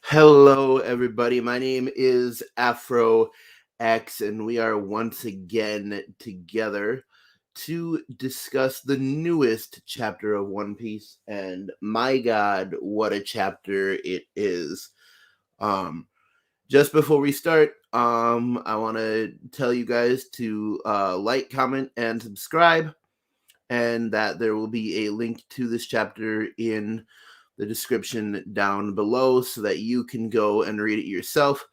Hello, everybody. My name is Afro X, and we are once again together to discuss the newest chapter of One Piece. And my God, what a chapter it is! Um, just before we start, I want to tell you guys to like, comment, and subscribe, and that there will be a link to this chapter in the description down below so that you can go and read it yourself.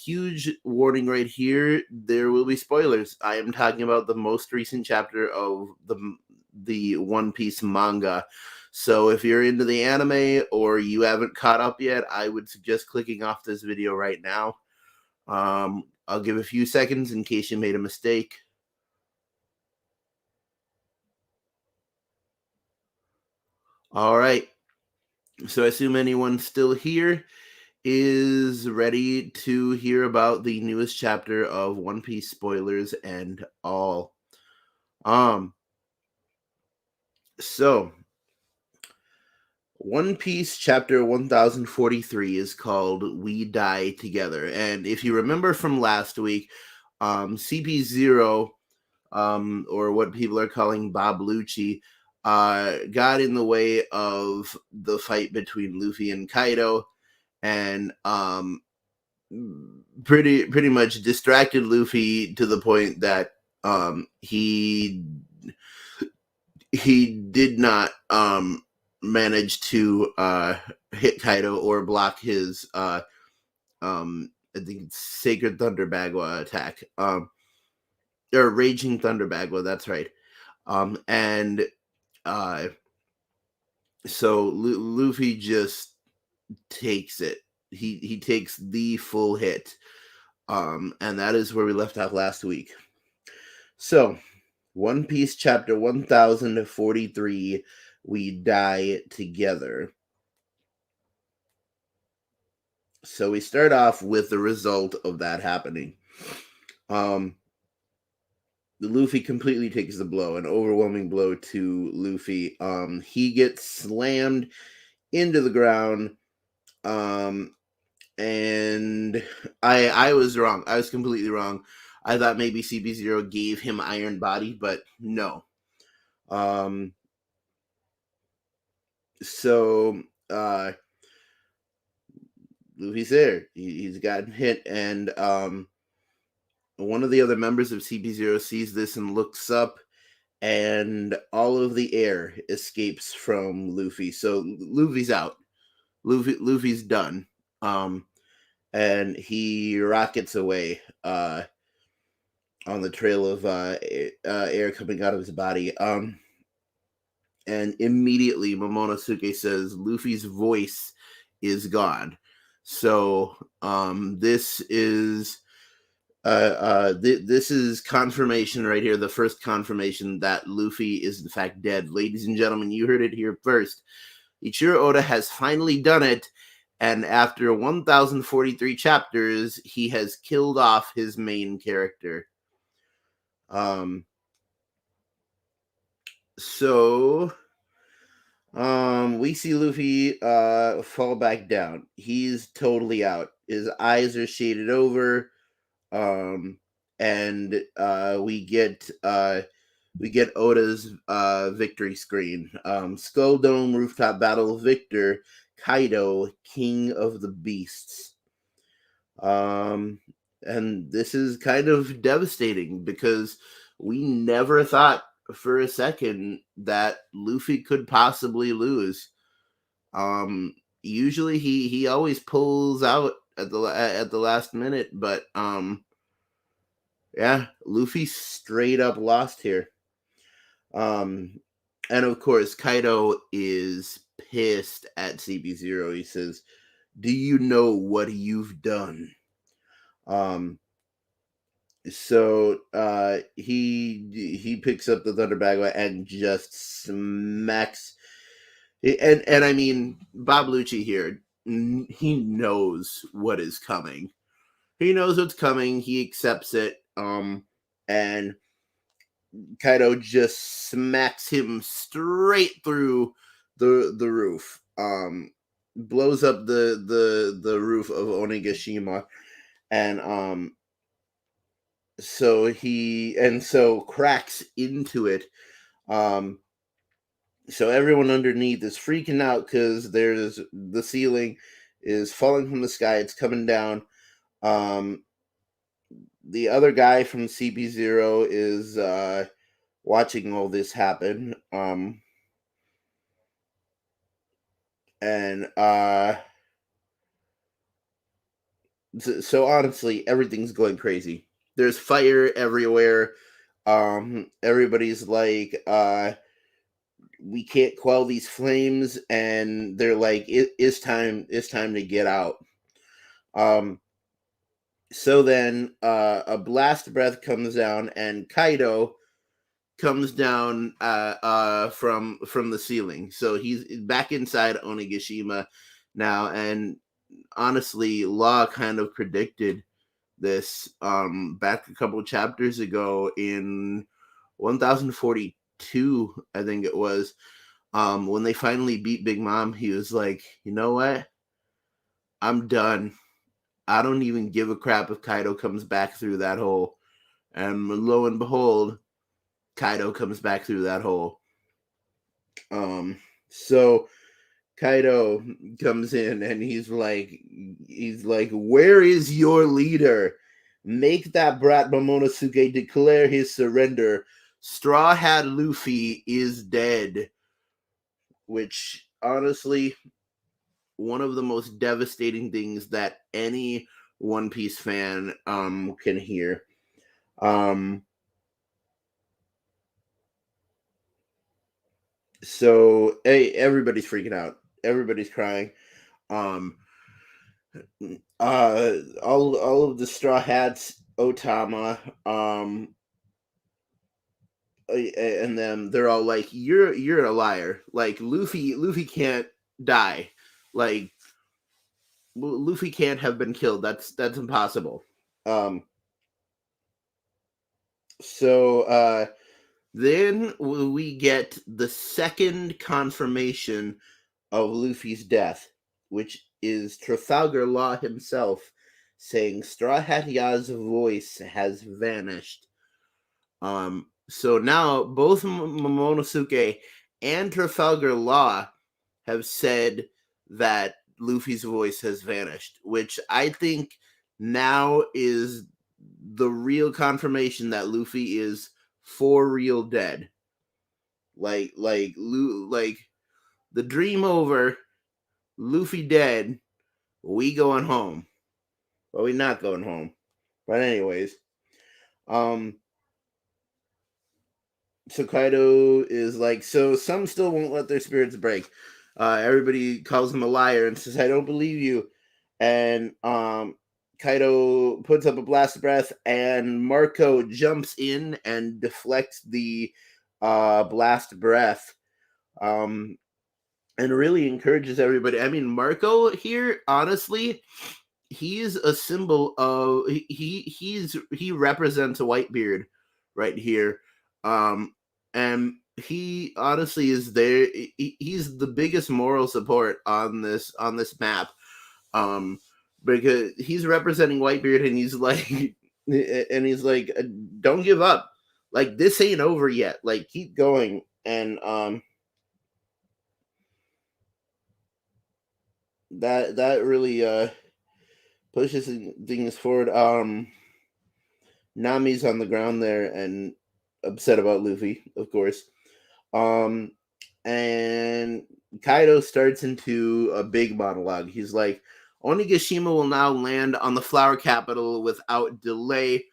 Huge warning right here, there will be spoilers. I am talking about the most recent chapter of the One Piece manga. So if you're into the anime or you haven't caught up yet, I would suggest clicking off this video right now. I'll give a few seconds in case you made a mistake. All right. So I assume anyone still here is ready to hear about the newest chapter of One Piece, spoilers and all. So One Piece chapter 1043 is called We Die Together. And if you remember from last week, CP0, or what people are calling Bob Lucci, got in the way of the fight between Luffy and Kaido, and pretty much distracted Luffy to the point that he did not manage to hit Kaido or block his I think it's Sacred Thunder Bagua attack, or Raging Thunder Bagua, that's right. And so Luffy just takes it. He takes the full hit. And that is where we left off last week. So, One Piece chapter 1043, We Die Together. So we start off with the result of that happening. Luffy completely takes the blow, an overwhelming blow to Luffy. He gets slammed into the ground. And I was wrong. I was completely wrong. I thought maybe CP0 gave him Iron Body, but no. So Luffy's there. He's gotten hit, and one of the other members of CP0 sees this and looks up, and all of the air escapes from Luffy. So Luffy's out. Luffy's done. And he rockets away on the trail of air coming out of his body. And immediately Momonosuke says Luffy's voice is gone. So this is this is confirmation right here, the first confirmation that Luffy is in fact dead. Ladies and gentlemen, you heard it here first. Ichiro Oda has finally done it, and after 1043 chapters, he has killed off his main character. So we see Luffy fall back down. He's totally out. His eyes are shaded over. And we get Oda's victory screen. Skull Dome Rooftop Battle Victor Kaido, King of the Beasts. And this is kind of devastating because we never thought for a second that Luffy could possibly lose. Usually he always pulls out at the last minute, but yeah, Luffy straight up lost here. And of course, Kaido is pissed at CP0. He says, "Do you know what you've done?" So he picks up the Thunder Bagua and just smacks. And I mean, Bob Lucci here, he knows what is coming. He knows what's coming. He accepts it. And Kaido just smacks him straight through the roof. blows up the roof of Onigashima, and so cracks into it. So everyone underneath is freaking out because there's the ceiling is falling from the sky. It's coming down. Um, the other guy from CP0 is watching all this happen. And so honestly, everything's going crazy. There's fire everywhere. Everybody's like, we can't quell these flames, and they're like, it's time to get out. So then a blast breath comes down, and Kaido comes down from the ceiling. So he's back inside Onigashima now, and honestly, Law kind of predicted this back a couple chapters ago in 1042, I think it was. When they finally beat Big Mom, he was like, you know what? I'm done. I don't even give a crap if Kaido comes back through that hole. And lo and behold, Kaido comes back through that hole. So Kaido comes in and he's like, where is your leader? Make that brat Momonosuke declare his surrender. Straw Hat Luffy is dead. Which, honestly, one of the most devastating things that any One Piece fan can hear. So hey, everybody's freaking out. Everybody's crying. Um, all of the Straw Hats, Otama, and them, they're all like, you're a liar. Like Luffy can't die. Like Luffy can't have been killed. That's impossible. Um, so then we get the second confirmation of Luffy's death, which is Trafalgar Law himself saying Straw Hat Ya's voice has vanished. So now both Momonosuke and Trafalgar Law have said that Luffy's voice has vanished, which I think now is the real confirmation that Luffy is for real dead. Like the dream over, Luffy dead, we going home. Well, we not going home. But anyways, um so Kaido is like, so some still won't let their spirits break. Everybody calls him a liar and says, I don't believe you. And Kaido puts up a blast breath, and Marco jumps in and deflects the blast breath. And really encourages everybody. I mean, Marco here, honestly, he's a symbol of he represents a Whitebeard right here. And he honestly is there. He's the biggest moral support on this map. Because he's representing Whitebeard, and he's like, don't give up. Like, this ain't over yet. Like, keep going. And that really pushes things forward. Nami's on the ground there and upset about Luffy, of course. And Kaido starts into a big monologue. He's like, Onigashima will now land on the flower capital without delay.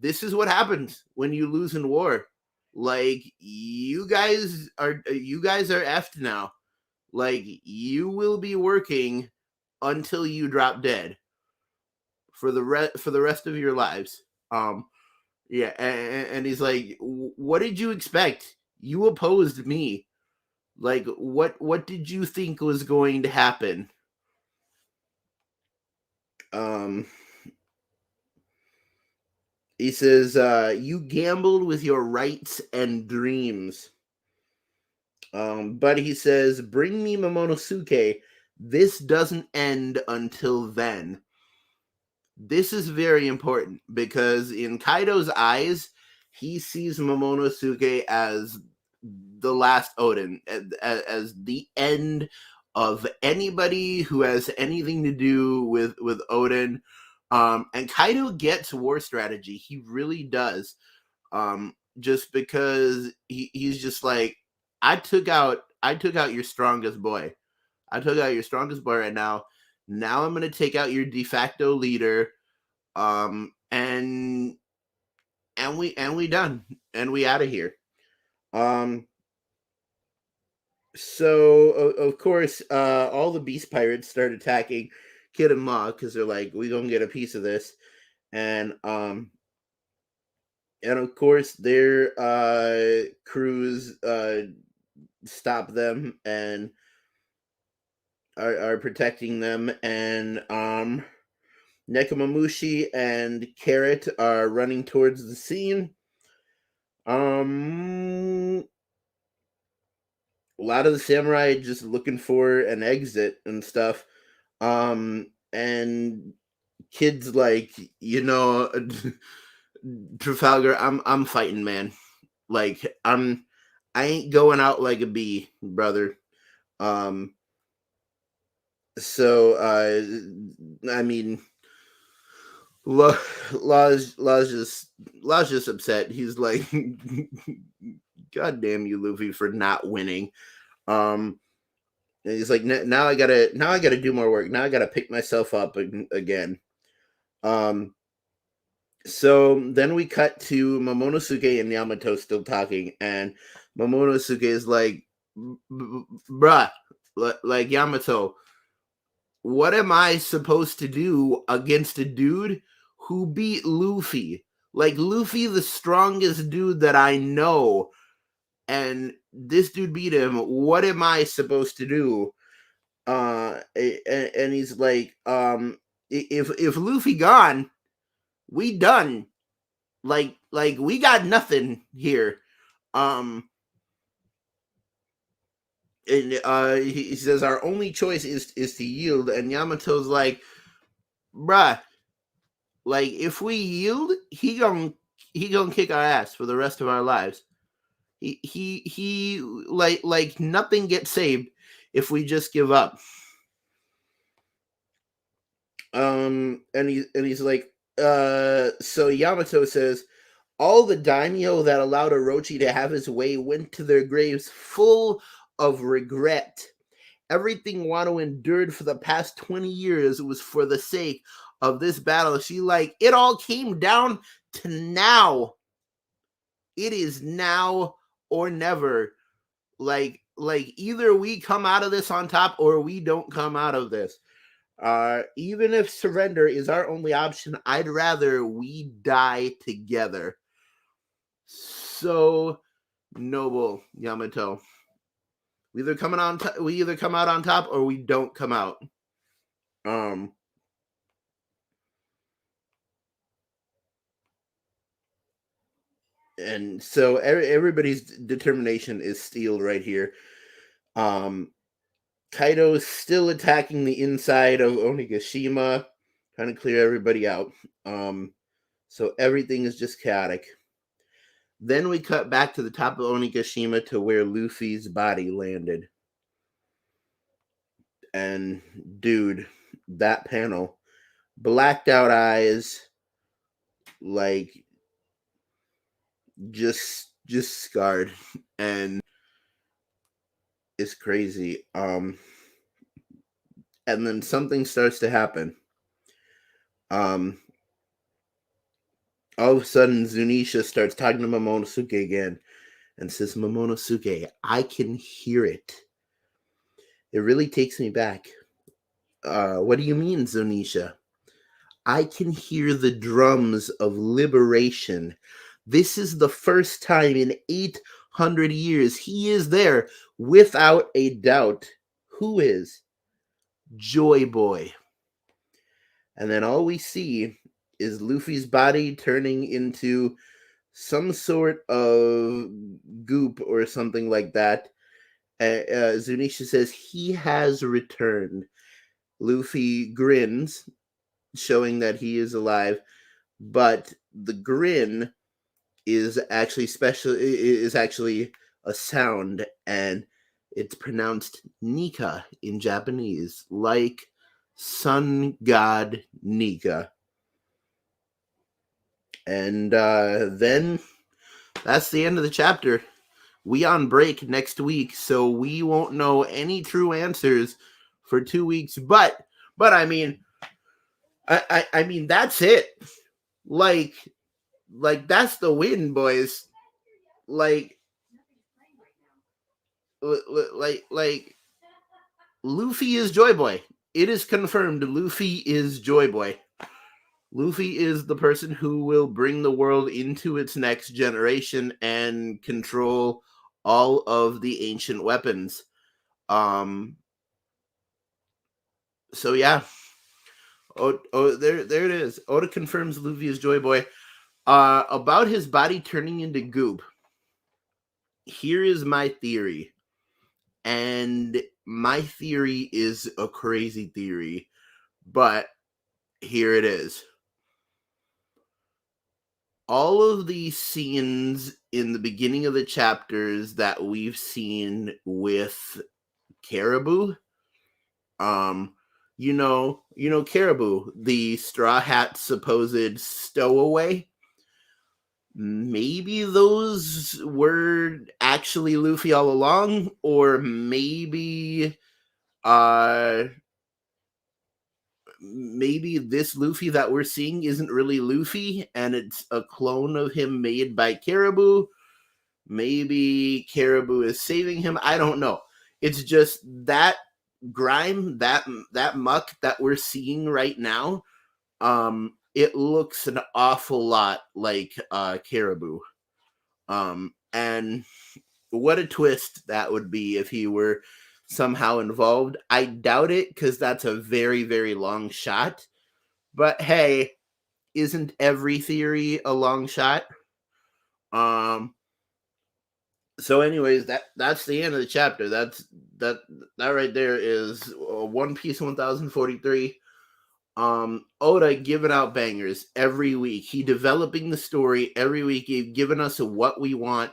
This is what happens when you lose in war. Like, you guys are effed now. Like, you will be working until you drop dead for the rest of your lives. Yeah, and he's like, what did you expect? You opposed me. Like, what did you think was going to happen? Um, he says, you gambled with your rights and dreams. But he says, bring me Momonosuke. This doesn't end until then. This is very important because in Kaido's eyes, he sees Momonosuke as the last Odin, as the end of anybody who has anything to do with Odin. And Kaido gets war strategy. He really does. Just because he's just like, I took out your strongest boy. I took out your strongest boy right now. Now I'm gonna take out your de facto leader. And we done. And we out of here. Um so of course all the beast pirates start attacking Kid and Law because they're like, we gonna get a piece of this. And of course their crews stop them and are protecting them. And Nekomamushi and Carrot are running towards the scene. A lot of the samurai just looking for an exit and stuff. And kids like, Trafalgar, I'm fighting, man. Like I ain't going out like a bee, brother. Um so I mean, Law's just upset. He's like, God damn you, Luffy, for not winning. And he's like, now I gotta do more work. Now I gotta pick myself up again. So then we cut to Momonosuke and Yamato still talking, and Momonosuke is like, bruh, like, Yamato, what am I supposed to do against a dude who beat Luffy? Like, Luffy, the strongest dude that I know, and this dude beat him. What am I supposed to do? And he's like, if Luffy gone, we done. Like we got nothing here. Um, and he says our only choice is to yield. And Yamato's like, bruh, like, if we yield, he gonna kick our ass for the rest of our lives. He like nothing gets saved if we just give up. And he's like, so Yamato says, all the daimyo that allowed Orochi to have his way went to their graves full of regret. Everything Wano endured for the past 20 years was for the sake of this battle. She like, it all came down to now. It is now or never. Like either we come out of this on top or we don't come out of this. Even if surrender is our only option, I'd rather we die together. So noble, Yamato. We either come out on top or we don't come out. And so everybody's determination is steeled right here. Kaido is still attacking the inside of Onigashima, trying to clear everybody out. So everything is just chaotic. Then we cut back to the top of Onigashima to where Luffy's body landed. And dude, that panel, blacked out eyes, like just scarred, and it's crazy. And then something starts to happen. All of a sudden, Zunisha starts talking to Momonosuke again and says, Momonosuke, I can hear it. It really takes me back. What do you mean, Zunisha? I can hear the drums of liberation. This is the first time in 800 years. He is there without a doubt. Who is? Joy Boy. And then all we see is Luffy's body turning into some sort of goop or something like that. Zunisha says he has returned. Luffy grins, showing that he is alive, but the grin is actually a sound, and it's pronounced Nika in Japanese, like sun god Nika. And then that's the end of the chapter. We on break next week, so we won't know any true answers for 2 weeks. But I mean, I mean that's it. Like that's the win, boys. Like like Luffy is Joy Boy. It is confirmed. Luffy is Joy Boy. Luffy is the person who will bring the world into its next generation and control all of the ancient weapons. So yeah. There it is. Oda confirms Luffy is Joy Boy. About his body turning into goop. Here is my theory. And my theory is a crazy theory, but here it is. All of these scenes in the beginning of the chapters that we've seen with Caribou, Caribou, the Straw Hat supposed stowaway. Maybe those were actually Luffy all along, or maybe this Luffy that we're seeing isn't really Luffy and it's a clone of him made by Caribou. Maybe Caribou is saving him. I don't know. It's just that grime, that muck that we're seeing right now. It looks an awful lot like Caribou. And what a twist that would be if he were somehow involved. I doubt it, because that's a very, very long shot. But hey, isn't every theory a long shot? So anyways, that's the end of the chapter. That right there is One Piece 1043. Oda giving out bangers every week. He developing the story every week. He's giving us what we want.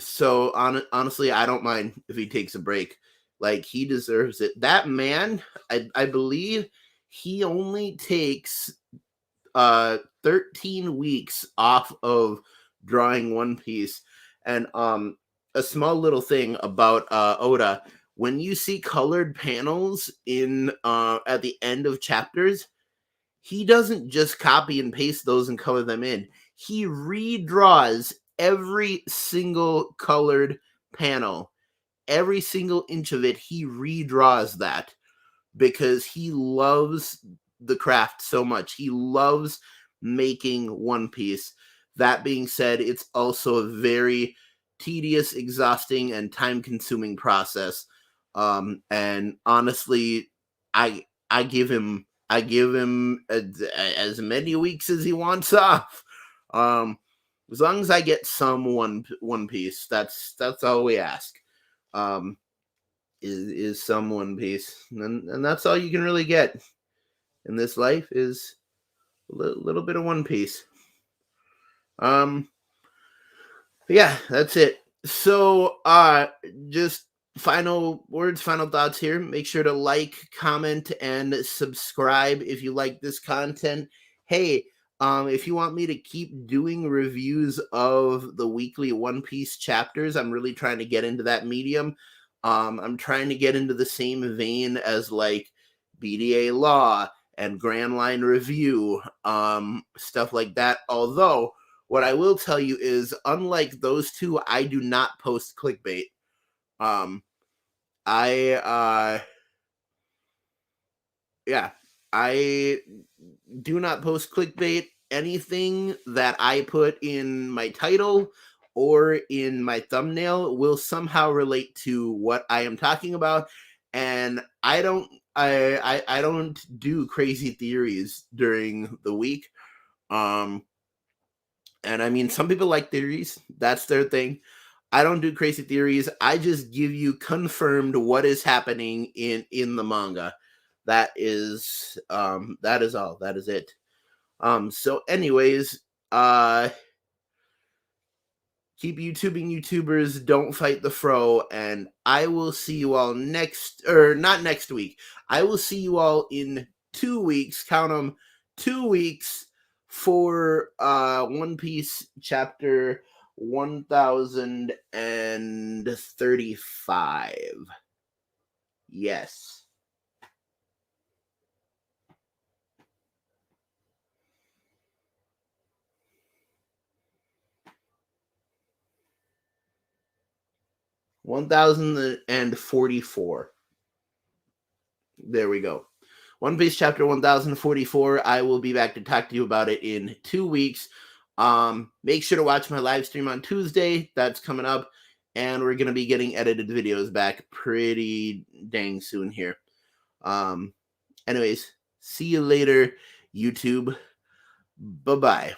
So honestly, I don't mind if he takes a break. Like, he deserves it. That man, I believe he only takes 13 weeks off of drawing One Piece. And a small little thing about Oda, when you see colored panels in at the end of chapters, he doesn't just copy and paste those and color them in. He redraws every single colored panel. Every single inch of it, he redraws that, because he loves the craft so much. He loves making One Piece. That being said, it's also a very tedious, exhausting, and time-consuming process. And honestly, I give him as many weeks as he wants off. As long as I get some One Piece, that's all we ask. Is some One Piece, and that's all you can really get in this life, is a little bit of One Piece. Yeah, that's it. So just final words, final thoughts here. Make sure to like, comment, and subscribe if you like this content. Hey, if you want me to keep doing reviews of the weekly One Piece chapters, I'm really trying to get into that medium. I'm trying to get into the same vein as like BDA Law and Grand Line Review, stuff like that. Although, what I will tell you is, unlike those two, I do not post clickbait. I do not post clickbait. Anything that I put in my title or in my thumbnail will somehow relate to what I am talking about, and I don't do crazy theories during the week. And I mean, some people like theories. That's their thing. I don't do crazy theories. I just give you confirmed what is happening in the manga. That is all. That is it. So anyways, keep YouTubing, YouTubers. Don't fight the fro. And I will see you all not next week. I will see you all in 2 weeks. Count them, 2 weeks for One Piece chapter 1035. Yes. $1,044. There we go. One Piece chapter 1044. I will be back to talk to you about it in 2 weeks. Make sure to watch my live stream on Tuesday. That's coming up. And we're going to be getting edited videos back pretty dang soon here. Anyways, see you later, YouTube. Bye-bye.